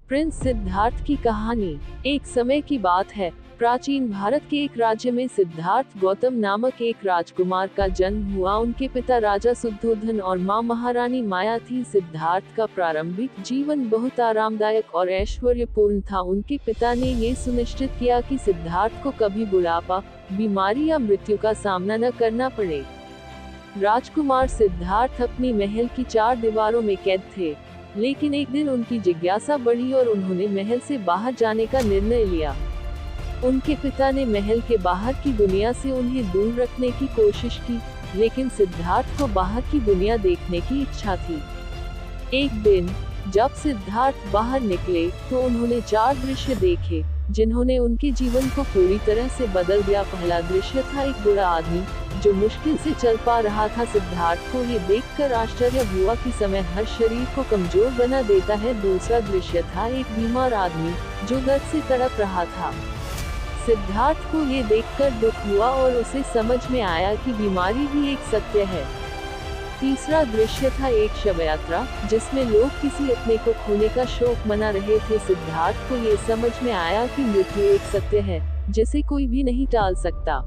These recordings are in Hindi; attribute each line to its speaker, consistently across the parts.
Speaker 1: प्रिंस सिद्धार्थ की कहानी। एक समय की बात है, प्राचीन भारत के एक राज्य में सिद्धार्थ गौतम नामक एक राजकुमार का जन्म हुआ। उनके पिता राजा शुद्धोधन और माँ महारानी माया थी। सिद्धार्थ का प्रारंभिक जीवन बहुत आरामदायक और ऐश्वर्यपूर्ण था। उनके पिता ने ये सुनिश्चित किया कि सिद्धार्थ को कभी बुढ़ापा, बीमारी या मृत्यु का सामना न करना पड़े। राजकुमार सिद्धार्थ अपनी महल की 4 दीवारों में कैद थे, लेकिन एक दिन उनकी जिज्ञासा बढ़ी और उन्होंने महल से बाहर जाने का निर्णय लिया। उनके पिता ने महल के बाहर की दुनिया से उन्हें दूर रखने की कोशिश की, लेकिन सिद्धार्थ को बाहर की दुनिया देखने की इच्छा थी। एक दिन जब सिद्धार्थ बाहर निकले तो उन्होंने 4 दृश्य देखे, जिन्होंने उनके जीवन को पूरी तरह से बदल दिया। पहला दृश्य था एक बूढ़ा आदमी जो मुश्किल से चल पा रहा था। सिद्धार्थ को ये देखकर आश्चर्य हुआ कि समय हर शरीर को कमजोर बना देता है। दूसरा दृश्य था एक बीमार आदमी जो दर्द से तड़प रहा था। सिद्धार्थ को ये देखकर दुख हुआ और उसे समझ में आया कि बीमारी भी एक सत्य है। तीसरा दृश्य था एक शव यात्रा, जिसमें लोग किसी अपने को खोने का शोक मना रहे थे। सिद्धार्थ को ये समझ में आया कि मृत्यु एक सत्य है जिसे कोई भी नहीं टाल सकता।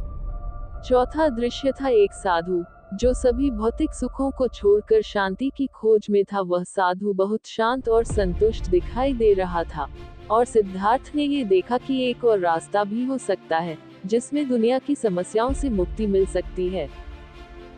Speaker 1: चौथा दृश्य था एक साधु जो सभी भौतिक सुखों को छोड़कर शांति की खोज में था। वह साधु बहुत शांत और संतुष्ट दिखाई दे रहा था, और सिद्धार्थ ने ये देखा कि एक और रास्ता भी हो सकता है जिसमें दुनिया की समस्याओं से मुक्ति मिल सकती है।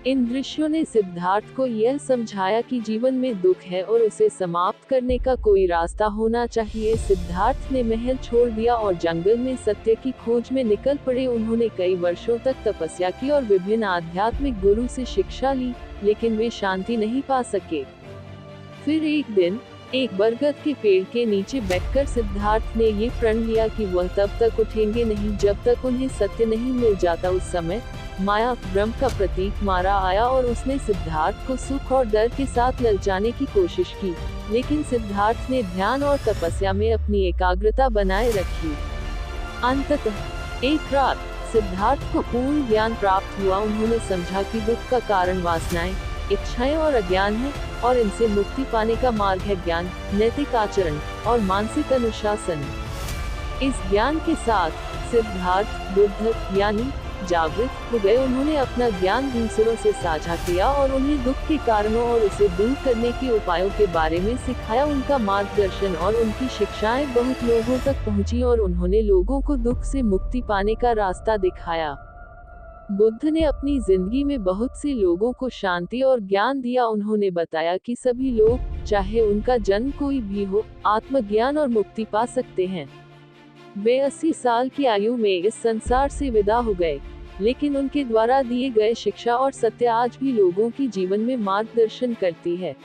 Speaker 1: इन दृश्यों ने सिद्धार्थ को यह समझाया कि जीवन में दुख है और उसे समाप्त करने का कोई रास्ता होना चाहिए। सिद्धार्थ ने महल छोड़ दिया और जंगल में सत्य की खोज में निकल पड़े। उन्होंने कई वर्षों तक तपस्या की और विभिन्न आध्यात्मिक गुरु से शिक्षा ली, लेकिन वे शांति नहीं पा सके। फिर एक दिन एक बरगद के पेड़ के नीचे बैठकर सिद्धार्थ ने ये प्रण लिया कि वह तब तक उठेंगे नहीं जब तक उन्हें सत्य नहीं मिल जाता। उस समय माया, ब्रह्म का प्रतीक मारा आया और उसने सिद्धार्थ को सुख और डर के साथ ललचाने की कोशिश की, लेकिन सिद्धार्थ ने ध्यान और तपस्या में अपनी एकाग्रता बनाए रखी। अंततः एक रात सिद्धार्थ को पूर्ण ज्ञान प्राप्त हुआ। उन्होंने समझा कि दुख का कारण वासनाएं, इच्छाएं और अज्ञान है, और इनसे मुक्ति पाने का मार्ग है ज्ञान, नैतिक आचरण और मानसिक अनुशासन। इस ज्ञान के साथ सिद्धार्थ बुद्ध यानी जागृत हो गए। उन्होंने अपना ज्ञान दूसरों से साझा किया और उन्हें दुख के कारणों और उसे दूर करने के उपायों के बारे में सिखाया। उनका मार्गदर्शन और उनकी शिक्षाएं बहुत लोगों तक पहुंची और उन्होंने लोगों को दुख से मुक्ति पाने का रास्ता दिखाया। बुद्ध ने अपनी जिंदगी में बहुत से लोगों को शांति और ज्ञान दिया। उन्होंने बताया कि सभी लोग, चाहे उनका जन्म कोई भी हो, आत्मज्ञान और मुक्ति पा सकते हैं। वे 80 साल की आयु में इस संसार से विदा हो गए, लेकिन उनके द्वारा दिए गए शिक्षा और सत्य आज भी लोगों की जीवन में मार्गदर्शन करती है।